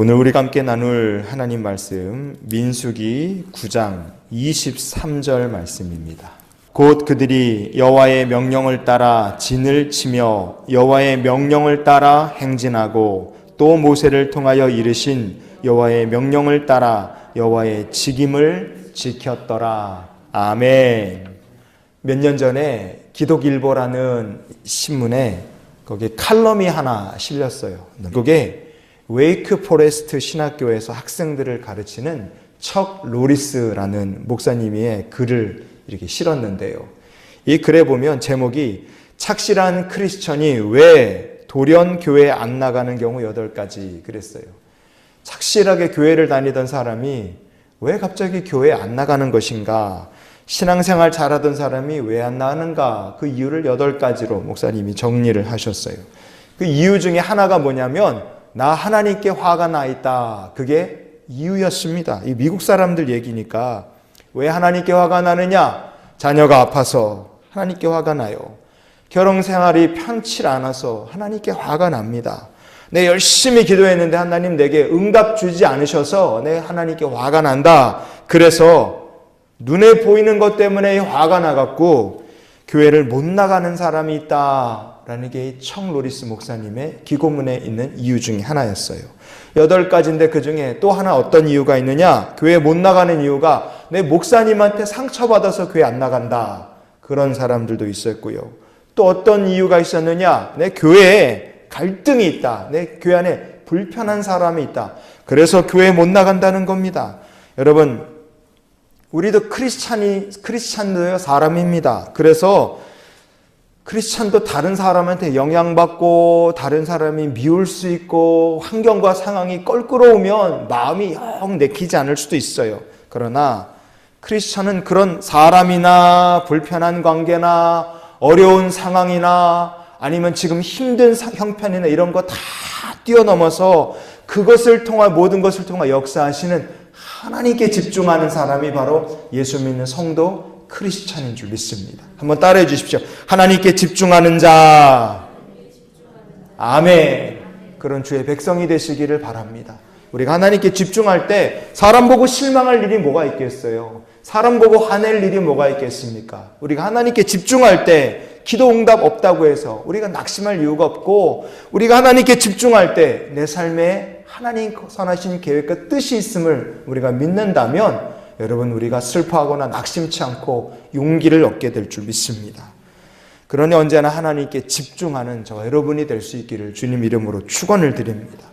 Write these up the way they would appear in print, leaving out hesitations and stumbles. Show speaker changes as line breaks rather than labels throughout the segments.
오늘 우리가 함께 나눌 하나님 말씀 민수기 9장 23절 말씀입니다. 곧 그들이 여호와의 명령을 따라 진을 치며 여호와의 명령을 따라 행진하고 또 모세를 통하여 이르신 여호와의 명령을 따라 여호와의 직임을 지켰더라. 아멘. 몇 년 전에 기독일보라는 신문에 거기에 칼럼이 하나 실렸어요. 그게 웨이크 포레스트 신학교에서 학생들을 가르치는 척 로리스라는 목사님의 글을 이렇게 실었는데요. 이 글에 보면 제목이 착실한 크리스천이 왜 돌연 교회에 안 나가는 경우 8가지 그랬어요. 착실하게 교회를 다니던 사람이 왜 갑자기 교회에 안 나가는 것인가? 신앙생활 잘하던 사람이 왜 안 나가는가? 그 이유를 8가지로 목사님이 정리를 하셨어요. 그 이유 중에 하나가 뭐냐면 나 하나님께 화가 나 있다. 그게 이유였습니다. 이 미국 사람들 얘기니까 왜 하나님께 화가 나느냐? 자녀가 아파서 하나님께 화가 나요. 결혼생활이 편치 않아서 하나님께 화가 납니다. 내 열심히 기도했는데 하나님 내게 응답 주지 않으셔서 내 하나님께 화가 난다. 그래서 눈에 보이는 것 때문에 화가 나갖고 교회를 못 나가는 사람이 있다라는 게 청 로리스 목사님의 기고문에 있는 이유 중에 하나였어요. 8가지인데 그 중에 또 하나 어떤 이유가 있느냐? 교회 못 나가는 이유가 내 목사님한테 상처받아서 교회 안 나간다. 그런 사람들도 있었고요. 또 어떤 이유가 있었느냐? 내 교회에 갈등이 있다. 내 교회 안에 불편한 사람이 있다. 그래서 교회 못 나간다는 겁니다. 여러분, 우리도 크리스찬도요 사람입니다. 그래서 크리스찬도 다른 사람한테 영향받고 다른 사람이 미울 수 있고 환경과 상황이 껄끄러우면 마음이 영 내키지 않을 수도 있어요. 그러나 크리스찬은 그런 사람이나 불편한 관계나 어려운 상황이나 아니면 지금 힘든 형편이나 이런 거 다 뛰어넘어서 그것을 통한 모든 것을 통해 역사하시는 하나님께 집중하는 사람이 바로 예수 믿는 성도 크리스찬인 줄 믿습니다. 한번 따라해 주십시오. 하나님께 집중하는 자. 아멘. 그런 주의 백성이 되시기를 바랍니다. 우리가 하나님께 집중할 때 사람 보고 실망할 일이 뭐가 있겠어요? 사람 보고 화낼 일이 뭐가 있겠습니까? 우리가 하나님께 집중할 때 기도 응답 없다고 해서 우리가 낙심할 이유가 없고 우리가 하나님께 집중할 때 내 삶에 하나님 선하신 계획과 뜻이 있음을 우리가 믿는다면 여러분 우리가 슬퍼하거나 낙심치 않고 용기를 얻게 될 줄 믿습니다. 그러니 언제나 하나님께 집중하는 저 여러분이 될 수 있기를 주님 이름으로 축원을 드립니다.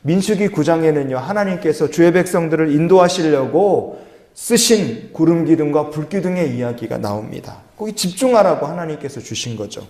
민수기 9장에는요 하나님께서 주의 백성들을 인도하시려고 쓰신 구름 기둥과 불 기둥의 이야기가 나옵니다. 거기 집중하라고 하나님께서 주신 거죠.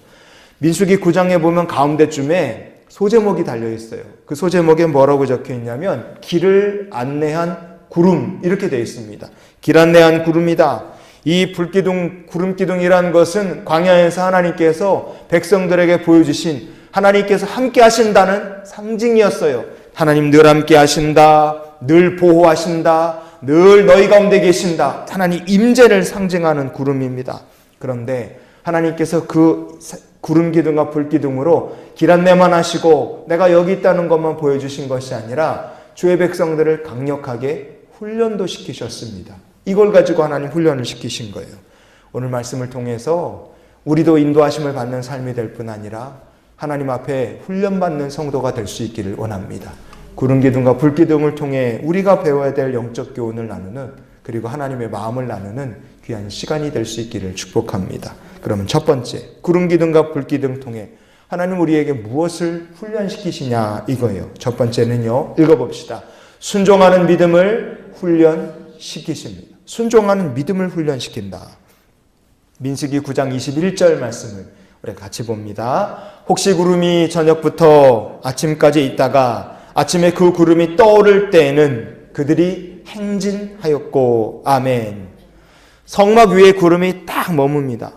민수기 9장에 보면 가운데쯤에 소제목이 달려있어요. 그 소제목에 뭐라고 적혀있냐면 길을 안내한 구름 이렇게 되어 있습니다. 길 안내한 구름이다. 이 불기둥, 구름기둥이라는 것은 광야에서 하나님께서 백성들에게 보여주신 하나님께서 함께 하신다는 상징이었어요. 하나님 늘 함께 하신다. 늘 보호하신다. 늘 너희 가운데 계신다. 하나님 임재를 상징하는 구름입니다. 그런데 하나님께서 그 구름 기둥과 불 기둥으로 길 안내만 하시고 내가 여기 있다는 것만 보여주신 것이 아니라 주의 백성들을 강력하게 훈련도 시키셨습니다. 이걸 가지고 하나님 훈련을 시키신 거예요. 오늘 말씀을 통해서 우리도 인도하심을 받는 삶이 될 뿐 아니라 하나님 앞에 훈련받는 성도가 될 수 있기를 원합니다. 구름 기둥과 불 기둥을 통해 우리가 배워야 될 영적 교훈을 나누는 그리고 하나님의 마음을 나누는 귀한 시간이 될 수 있기를 축복합니다. 그러면 첫 번째, 구름 기둥과 불 기둥 통해 하나님 우리에게 무엇을 훈련시키시냐 이거예요. 첫 번째는요. 읽어봅시다. 순종하는 믿음을 훈련시키십니다. 순종하는 믿음을 훈련시킨다. 민수기 9장 21절 말씀을 우리 같이 봅니다. 혹시 구름이 저녁부터 아침까지 있다가 아침에 그 구름이 떠오를 때에는 그들이 행진하였고 아멘. 성막 위에 구름이 딱 머뭅니다.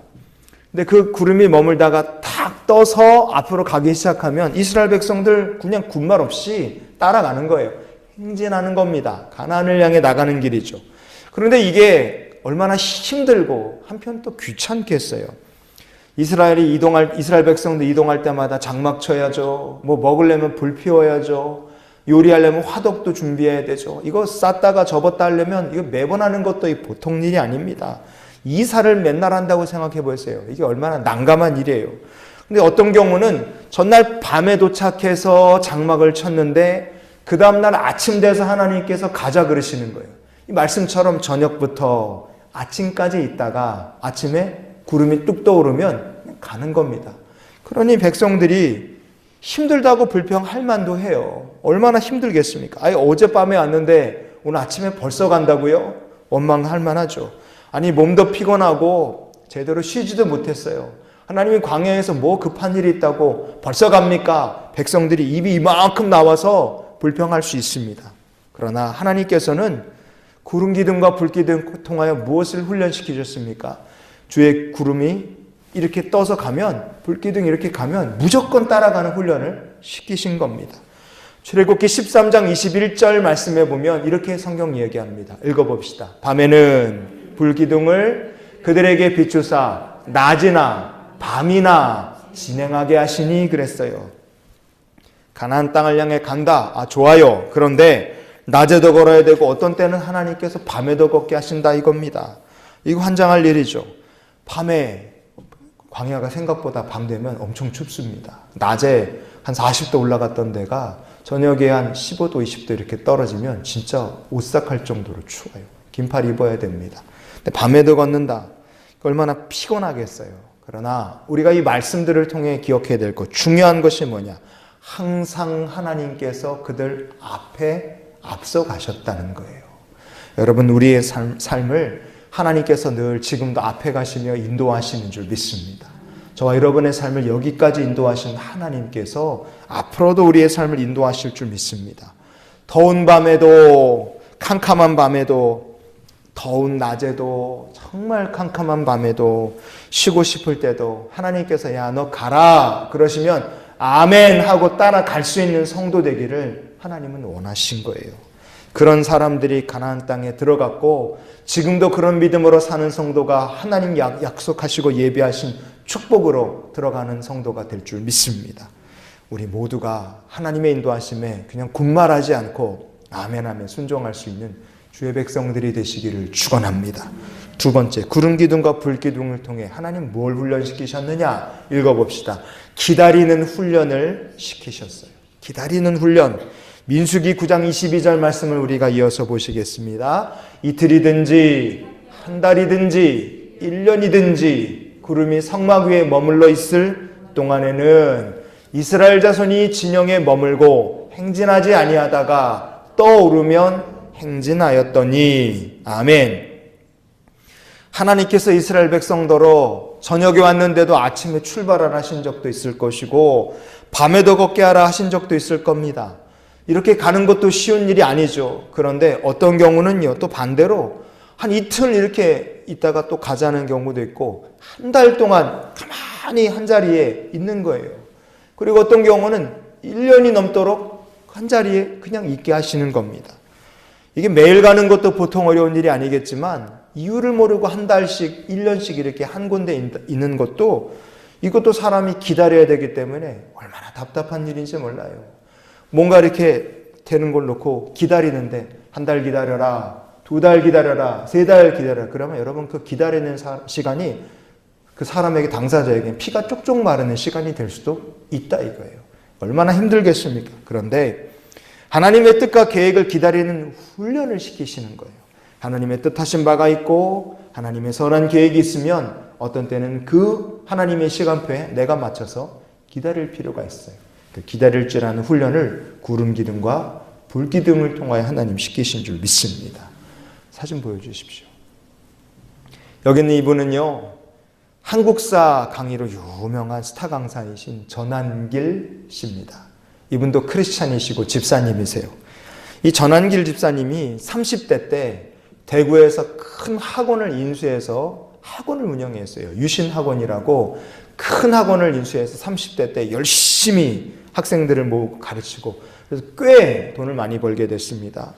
근데 그 구름이 머물다가 탁 떠서 앞으로 가기 시작하면 이스라엘 백성들 그냥 군말 없이 따라가는 거예요. 행진하는 겁니다. 가나안을 향해 나가는 길이죠. 그런데 이게 얼마나 힘들고 한편 또 귀찮겠어요. 이스라엘 백성들 이동할 때마다 장막 쳐야죠. 뭐 먹으려면 불 피워야죠. 요리하려면 화덕도 준비해야 되죠. 이거 쌌다가 접었다 하려면 이거 매번 하는 것도 보통 일이 아닙니다. 이사를 맨날 한다고 생각해 보세요. 이게 얼마나 난감한 일이에요. 근데 어떤 경우는 전날 밤에 도착해서 장막을 쳤는데 그 다음날 아침 돼서 하나님께서 가자 그러시는 거예요. 이 말씀처럼 저녁부터 아침까지 있다가 아침에 구름이 뚝 떠오르면 가는 겁니다. 그러니 백성들이 힘들다고 불평할 만도 해요. 얼마나 힘들겠습니까? 아니 어젯밤에 왔는데 오늘 아침에 벌써 간다고요? 원망할 만하죠. 아니 몸도 피곤하고 제대로 쉬지도 못했어요. 하나님이 광야에서 뭐 급한 일이 있다고 벌써 갑니까? 백성들이 입이 이만큼 나와서 불평할 수 있습니다. 그러나 하나님께서는 구름 기둥과 불 기둥 통하여 무엇을 훈련시키셨습니까? 주의 구름이 이렇게 떠서 가면, 불기둥이 이렇게 가면 무조건 따라가는 훈련을 시키신 겁니다. 출애굽기 13장 21절 말씀에 보면 이렇게 성경 이야기합니다. 읽어봅시다. 밤에는 불기둥을 그들에게 비추사 낮이나 밤이나 진행하게 하시니 그랬어요. 가나안 땅을 향해 간다. 아, 좋아요. 그런데 낮에도 걸어야 되고 어떤 때는 하나님께서 밤에도 걷게 하신다 이겁니다. 이거 환장할 일이죠. 밤에 광야가 생각보다 밤 되면 엄청 춥습니다. 낮에 한 40도 올라갔던 데가 저녁에 한 15도, 20도 이렇게 떨어지면 진짜 오싹할 정도로 추워요. 긴팔 입어야 됩니다. 근데 밤에도 걷는다. 얼마나 피곤하겠어요. 그러나 우리가 이 말씀들을 통해 기억해야 될 것, 중요한 것이 뭐냐? 항상 하나님께서 그들 앞에 앞서 가셨다는 거예요. 여러분, 우리의 삶을 하나님께서 늘 지금도 앞에 가시며 인도하시는 줄 믿습니다. 저와 여러분의 삶을 여기까지 인도하신 하나님께서 앞으로도 우리의 삶을 인도하실 줄 믿습니다. 더운 밤에도, 캄캄한 밤에도, 더운 낮에도, 정말 캄캄한 밤에도, 쉬고 싶을 때도 하나님께서 야, 너 가라 그러시면 아멘 하고 따라갈 수 있는 성도 되기를 하나님은 원하신 거예요. 그런 사람들이 가나안 땅에 들어갔고 지금도 그런 믿음으로 사는 성도가 하나님 약속하시고 예비하신 축복으로 들어가는 성도가 될 줄 믿습니다. 우리 모두가 하나님의 인도하심에 그냥 군말하지 않고 아멘하며 순종할 수 있는 주의 백성들이 되시기를 축원합니다. 두 번째, 구름 기둥과 불 기둥을 통해 하나님 뭘 훈련시키셨느냐? 읽어봅시다. 기다리는 훈련을 시키셨어요. 기다리는 훈련. 민수기 9장 22절 말씀을 우리가 이어서 보시겠습니다. 이틀이든지 한 달이든지 1년이든지 구름이 성막 위에 머물러 있을 동안에는 이스라엘 자손이 진영에 머물고 행진하지 아니하다가 떠오르면 행진하였더니 아멘. 하나님께서 이스라엘 백성더러 저녁에 왔는데도 아침에 출발하라 하신 적도 있을 것이고 밤에도 걷게 하라 하신 적도 있을 겁니다. 이렇게 가는 것도 쉬운 일이 아니죠. 그런데 어떤 경우는요, 또 반대로 한 이틀 이렇게 있다가 또 가자는 경우도 있고 한 달 동안 가만히 한 자리에 있는 거예요. 그리고 어떤 경우는 1년이 넘도록 한 자리에 그냥 있게 하시는 겁니다. 이게 매일 가는 것도 보통 어려운 일이 아니겠지만 이유를 모르고 한 달씩, 1년씩 이렇게 한 군데 있는 것도 이것도 사람이 기다려야 되기 때문에 얼마나 답답한 일인지 몰라요. 뭔가 이렇게 되는 걸 놓고 기다리는데 한 달 기다려라, 2달 기다려라, 3달 기다려라. 그러면 여러분 그 기다리는 시간이 그 사람에게 당사자에게 피가 쪽쪽 마르는 시간이 될 수도 있다 이거예요. 얼마나 힘들겠습니까? 그런데 하나님의 뜻과 계획을 기다리는 훈련을 시키시는 거예요. 하나님의 뜻하신 바가 있고 하나님의 선한 계획이 있으면 어떤 때는 그 하나님의 시간표에 내가 맞춰서 기다릴 필요가 있어요. 그 기다릴 줄 아는 훈련을 구름 기둥과 불 기둥을 통하여 하나님 시키신 줄 믿습니다. 사진 보여주십시오. 여기 있는 이분은요, 한국사 강의로 유명한 스타 강사이신 전한길 씨입니다. 이분도 크리스찬이시고 집사님이세요. 이 전한길 집사님이 30대 때 대구에서 큰 학원을 인수해서 학원을 운영했어요. 유신학원이라고 큰 학원을 인수해서 30대 때 열심히 학생들을 모으고 가르치고 그래서 꽤 돈을 많이 벌게 됐습니다.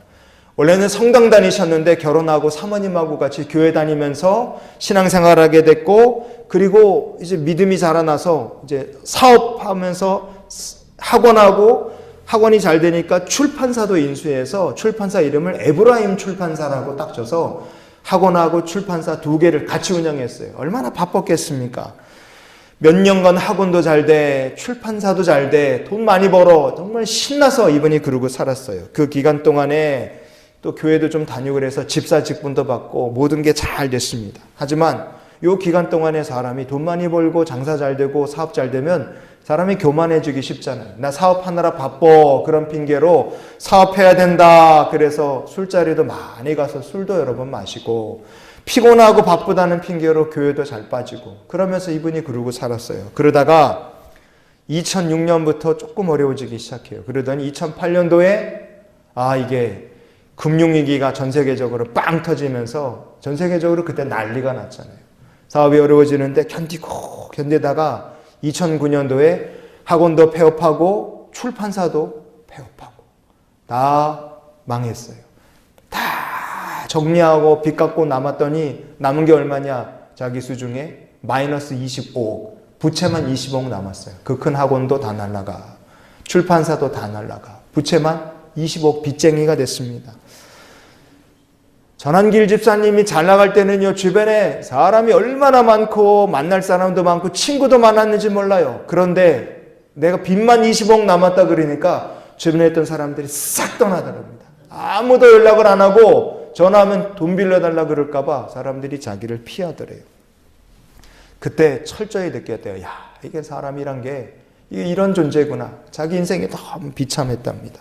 원래는 성당 다니셨는데 결혼하고 사모님하고 같이 교회 다니면서 신앙생활하게 됐고 그리고 이제 믿음이 자라나서 이제 사업하면서 학원하고 학원이 잘 되니까 출판사도 인수해서 출판사 이름을 에브라임 출판사라고 딱 줘서 학원하고 출판사 두 개를 같이 운영했어요. 얼마나 바빴겠습니까? 몇 년간 학원도 잘 돼, 출판사도 잘 돼, 돈 많이 벌어. 정말 신나서 이분이 그러고 살았어요. 그 기간 동안에 또 교회도 좀 다니고 그래서 집사 직분도 받고 모든 게 잘 됐습니다. 하지만 이 기간 동안에 사람이 돈 많이 벌고 장사 잘 되고 사업 잘 되면 사람이 교만해지기 쉽잖아요. 나 사업하느라 바빠. 그런 핑계로 사업해야 된다. 그래서 술자리도 많이 가서 술도 여러 번 마시고 피곤하고 바쁘다는 핑계로 교회도 잘 빠지고 그러면서 이분이 그러고 살았어요. 그러다가 2006년부터 조금 어려워지기 시작해요. 그러더니 2008년도에 이게 금융위기가 전 세계적으로 빵 터지면서 전 세계적으로 그때 난리가 났잖아요. 사업이 어려워지는데 견디다가 2009년도에 학원도 폐업하고 출판사도 폐업하고 다 망했어요. 다 정리하고 빚 갚고 남았더니 남은 게 얼마냐? 자기 수중에 마이너스 25억, 부채만 20억 남았어요. 그 큰 학원도 다 날라가, 출판사도 다 날라가, 부채만 20억 빚쟁이가 됐습니다. 전한길 집사님이 잘 나갈 때는요, 주변에 사람이 얼마나 많고 만날 사람도 많고 친구도 많았는지 몰라요. 그런데 내가 빚만 20억 남았다 그러니까 주변에 있던 사람들이 싹 떠나더랍니다. 아무도 연락을 안 하고 전화하면 돈 빌려달라 그럴까 봐 사람들이 자기를 피하더래요. 그때 철저히 느꼈대요. 야, 이게 사람이란 게 이런 존재구나. 자기 인생이 너무 비참했답니다.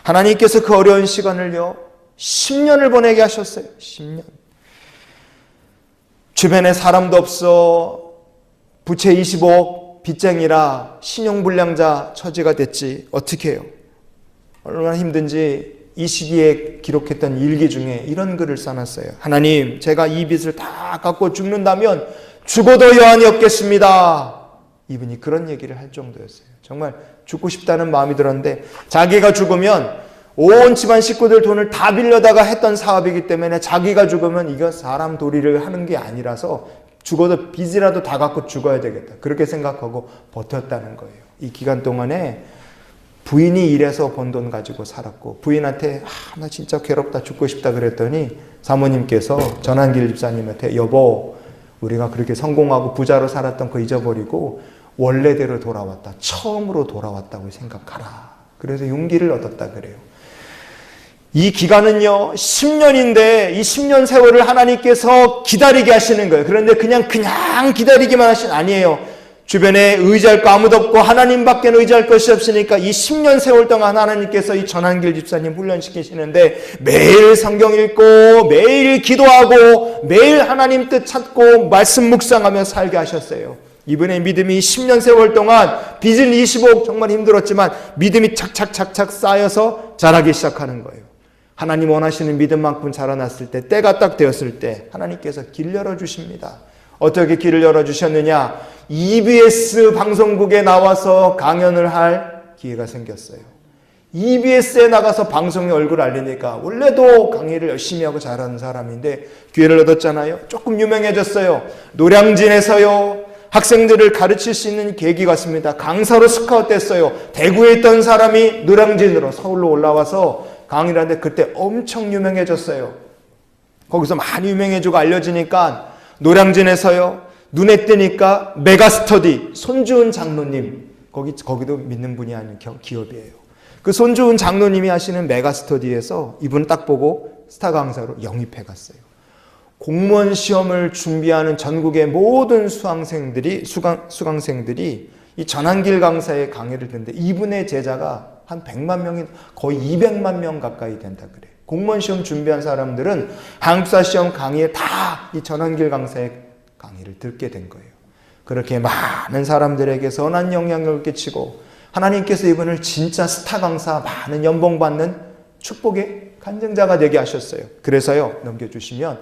하나님께서 그 어려운 시간을요, 10년을 보내게 하셨어요. 10년. 주변에 사람도 없어. 부채 25억 빚쟁이라 신용불량자 처지가 됐지. 어떻게 해요? 얼마나 힘든지 이 시기에 기록했던 일기 중에 이런 글을 써놨어요. 하나님, 제가 이 빚을 다 갚고 죽는다면 죽어도 여한이 없겠습니다. 이분이 그런 얘기를 할 정도였어요. 정말 죽고 싶다는 마음이 들었는데 자기가 죽으면 온 집안 식구들 돈을 다 빌려다가 했던 사업이기 때문에 자기가 죽으면 이거 사람 도리를 하는 게 아니라서 죽어도 빚이라도 다 갚고 죽어야 되겠다. 그렇게 생각하고 버텼다는 거예요. 이 기간 동안에 부인이 일해서 번 돈 가지고 살았고 부인한테 나 진짜 괴롭다 죽고 싶다 그랬더니 사모님께서 전한길 집사님한테 여보 우리가 그렇게 성공하고 부자로 살았던 거 잊어버리고 원래대로 돌아왔다. 처음으로 돌아왔다고 생각하라. 그래서 용기를 얻었다 그래요. 이 기간은요 10년인데 이 10년 세월을 하나님께서 기다리게 하시는 거예요. 그런데 그냥 기다리기만 하신 아니에요. 주변에 의지할 거 아무도 없고 하나님밖에 의지할 것이 없으니까 이 10년 세월 동안 하나님께서 이 전한길 집사님 훈련시키시는데 매일 성경 읽고 매일 기도하고 매일 하나님 뜻 찾고 말씀 묵상하며 살게 하셨어요. 이분의 믿음이 10년 세월 동안 빚은 25억 정말 힘들었지만 믿음이 착착착착 쌓여서 자라기 시작하는 거예요. 하나님 원하시는 믿음만큼 자라났을 때 때가 딱 되었을 때 하나님께서 길 열어주십니다. 어떻게 길을 열어주셨느냐? EBS 방송국에 나와서 강연을 할 기회가 생겼어요. EBS에 나가서 방송에 얼굴 알리니까 원래도 강의를 열심히 하고 잘하는 사람인데 기회를 얻었잖아요. 조금 유명해졌어요. 노량진에서요. 학생들을 가르칠 수 있는 계기가 왔습니다. 강사로 스카웃됐어요. 대구에 있던 사람이 노량진으로 서울로 올라와서 강의를 하는데 그때 엄청 유명해졌어요. 거기서 많이 유명해지고 알려지니까 노량진에서요. 눈에 띄니까 메가스터디 손주은 장로님 거기도 믿는 분이 아닌 기업이에요. 그 손주은 장로님이 하시는 메가스터디에서 이분 딱 보고 스타 강사로 영입해 갔어요. 공무원 시험을 준비하는 전국의 모든 수강생들이 이 전한길 강사의 강의를 듣는데 이분의 제자가 한 100만 명이 거의 200만 명 가까이 된다 그래요. 공무원 시험 준비한 사람들은 한국사 시험 강의에 다 이 전한길 강사의 강의를 듣게 된 거예요. 그렇게 많은 사람들에게 선한 영향력을 끼치고 하나님께서 이분을 진짜 스타 강사 많은 연봉 받는 축복의 간증자가 되게 하셨어요. 그래서요 넘겨주시면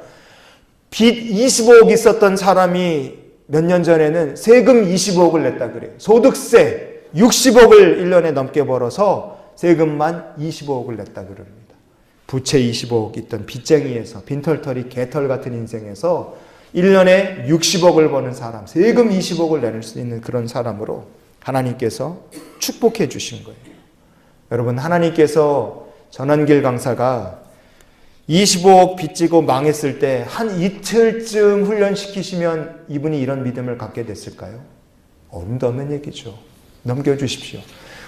빚 25억 있었던 사람이 몇 년 전에는 세금 25억을 냈다 그래요. 소득세 60억을 1년에 넘게 벌어서 세금만 25억을 냈다 그럽니다. 부채 25억 있던 빚쟁이에서 빈털터리 개털 같은 인생에서 1년에 60억을 버는 사람, 세금 20억을 내는 수 있는 그런 사람으로 하나님께서 축복해 주신 거예요. 여러분, 하나님께서 전환길 강사가 25억 빚지고 망했을 때 한 이틀쯤 훈련시키시면 이분이 이런 믿음을 갖게 됐을까요? 어림도 없는 얘기죠. 넘겨주십시오.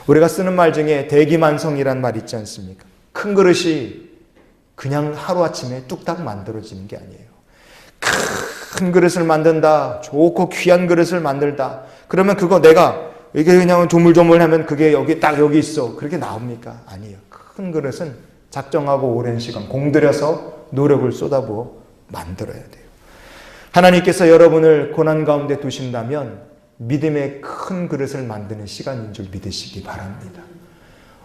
우리가 쓰는 말 중에 대기만성이란 말 있지 않습니까? 큰 그릇이 그냥 하루아침에 뚝딱 만들어지는 게 아니에요. 큰 그릇을 만든다. 좋고 귀한 그릇을 만들다. 그러면 그거 내가 이게 그냥 조물조물하면 그게 여기 있어. 그렇게 나옵니까? 아니에요. 큰 그릇은 작정하고 오랜 시간 공들여서 노력을 쏟아부어 만들어야 돼요. 하나님께서 여러분을 고난 가운데 두신다면 믿음의 큰 그릇을 만드는 시간인 줄 믿으시기 바랍니다.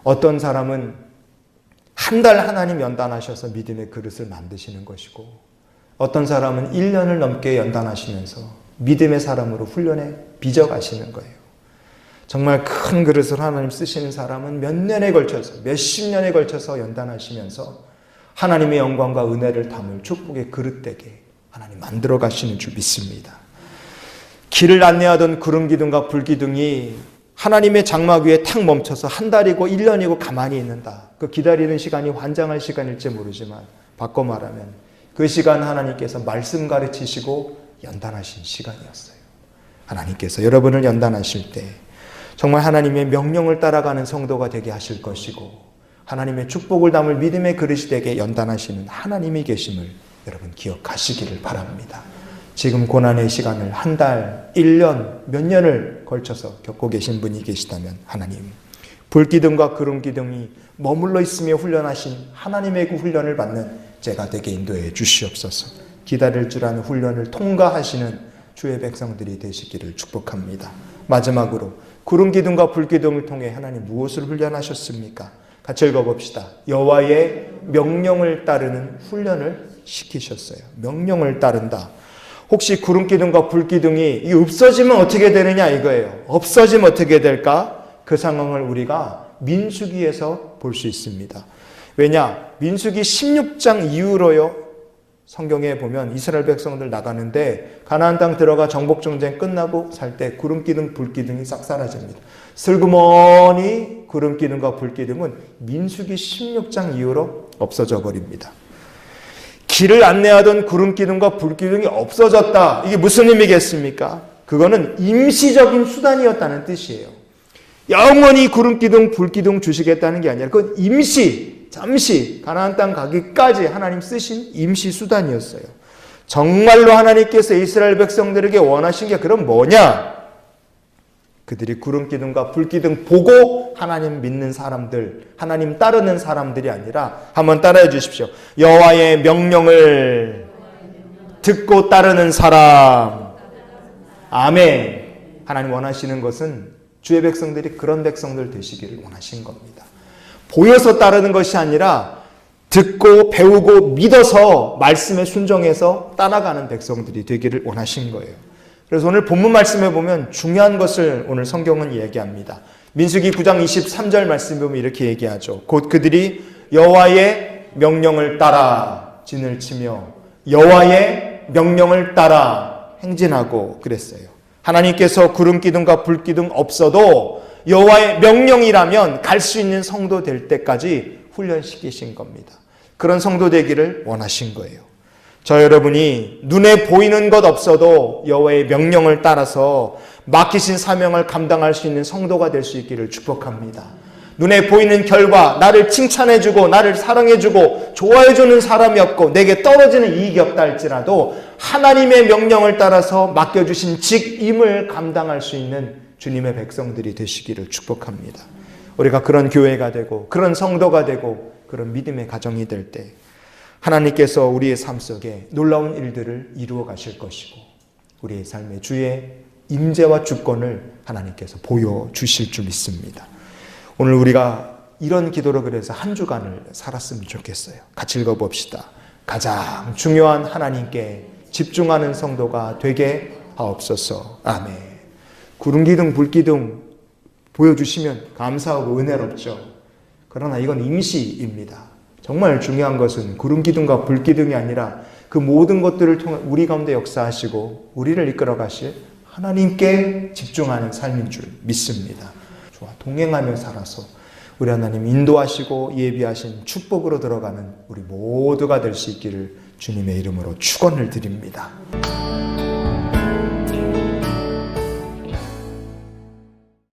어떤 사람은 한 달 하나님 연단하셔서 믿음의 그릇을 만드시는 것이고, 어떤 사람은 1년을 넘게 연단하시면서 믿음의 사람으로 훈련에 빚어가시는 거예요. 정말 큰 그릇을 하나님 쓰시는 사람은 몇 년에 걸쳐서, 몇십 년에 걸쳐서 연단하시면서 하나님의 영광과 은혜를 담을 축복의 그릇되게 하나님 만들어 가시는 줄 믿습니다. 길을 안내하던 구름기둥과 불기둥이 하나님의 장막 위에 탁 멈춰서 한 달이고 1년이고 가만히 있는다. 그 기다리는 시간이 환장할 시간일지 모르지만 바꿔 말하면 그 시간 하나님께서 말씀 가르치시고 연단하신 시간이었어요. 하나님께서 여러분을 연단하실 때 정말 하나님의 명령을 따라가는 성도가 되게 하실 것이고, 하나님의 축복을 담을 믿음의 그릇이 되게 연단하시는 하나님이 계심을 여러분 기억하시기를 바랍니다. 지금 고난의 시간을 한 달, 1년, 몇 년을 걸쳐서 겪고 계신 분이 계시다면 하나님, 불기둥과 구름기둥이 머물러 있으며 훈련하신 하나님의 그 훈련을 받는 제가 되게 인도해 주시옵소서. 기다릴 줄 아는 훈련을 통과하시는 주의 백성들이 되시기를 축복합니다. 마지막으로 구름기둥과 불기둥을 통해 하나님 무엇을 훈련하셨습니까? 같이 읽어봅시다. 여호와의 명령을 따르는 훈련을 시키셨어요. 명령을 따른다. 혹시 구름기둥과 불기둥이 이 없어지면 어떻게 되느냐 이거예요. 없어지면 어떻게 될까? 그 상황을 우리가 민수기에서 볼 수 있습니다. 왜냐? 민수기 16장 이후로요. 성경에 보면 이스라엘 백성들 나가는데 가나안 땅 들어가 정복 전쟁 끝나고 살 때 구름기둥, 불기둥이 싹 사라집니다. 슬그머니 구름기둥과 불기둥은 민수기 16장 이후로 없어져 버립니다. 길을 안내하던 구름기둥과 불기둥이 없어졌다. 이게 무슨 의미겠습니까? 그거는 임시적인 수단이었다는 뜻이에요. 영원히 구름기둥, 불기둥 주시겠다는 게 아니라 그건 잠시 가나안 땅 가기까지 하나님 쓰신 임시 수단이었어요. 정말로 하나님께서 이스라엘 백성들에게 원하신 게 그럼 뭐냐? 그들이 구름기둥과 불기둥 보고 하나님 믿는 사람들, 하나님 따르는 사람들이 아니라 한번 따라해 주십시오. 여호와의 명령을 듣고 따르는 사람. 아멘. 하나님 원하시는 것은 주의 백성들이 그런 백성들 되시기를 원하신 겁니다. 보여서 따르는 것이 아니라 듣고 배우고 믿어서 말씀에 순종해서 따라가는 백성들이 되기를 원하신 거예요. 그래서 오늘 본문 말씀에 보면 중요한 것을 오늘 성경은 얘기합니다. 민수기 9장 23절 말씀에 보면 이렇게 얘기하죠. 곧 그들이 여호와의 명령을 따라 진을 치며 여호와의 명령을 따라 행진하고 그랬어요. 하나님께서 구름기둥과 불기둥 없어도 여호와의 명령이라면 갈 수 있는 성도 될 때까지 훈련시키신 겁니다. 그런 성도 되기를 원하신 거예요. 저 여러분이 눈에 보이는 것 없어도 여호와의 명령을 따라서 맡기신 사명을 감당할 수 있는 성도가 될 수 있기를 축복합니다. 눈에 보이는 결과, 나를 칭찬해주고 나를 사랑해주고 좋아해주는 사람이 없고 내게 떨어지는 이익이 없다 할지라도 하나님의 명령을 따라서 맡겨주신 직임을 감당할 수 있는 주님의 백성들이 되시기를 축복합니다. 우리가 그런 교회가 되고 그런 성도가 되고 그런 믿음의 가정이 될 때 하나님께서 우리의 삶 속에 놀라운 일들을 이루어 가실 것이고 우리의 삶에 주의 임재와 주권을 하나님께서 보여주실 줄 믿습니다. 오늘 우리가 이런 기도로 그래서 한 주간을 살았으면 좋겠어요. 같이 읽어봅시다. 가장 중요한 하나님께 집중하는 성도가 되게 하옵소서. 아멘. 구름기둥 불기둥 보여주시면 감사하고 은혜롭죠. 그러나 이건 임시입니다. 정말 중요한 것은 구름기둥과 불기둥이 아니라 그 모든 것들을 통해 우리 가운데 역사하시고 우리를 이끌어 가실 하나님께 집중하는 삶인 줄 믿습니다. 좋아, 동행하며 살아서 우리 하나님 인도하시고 예비하신 축복으로 들어가는 우리 모두가 될 수 있기를 주님의 이름으로 축원을 드립니다.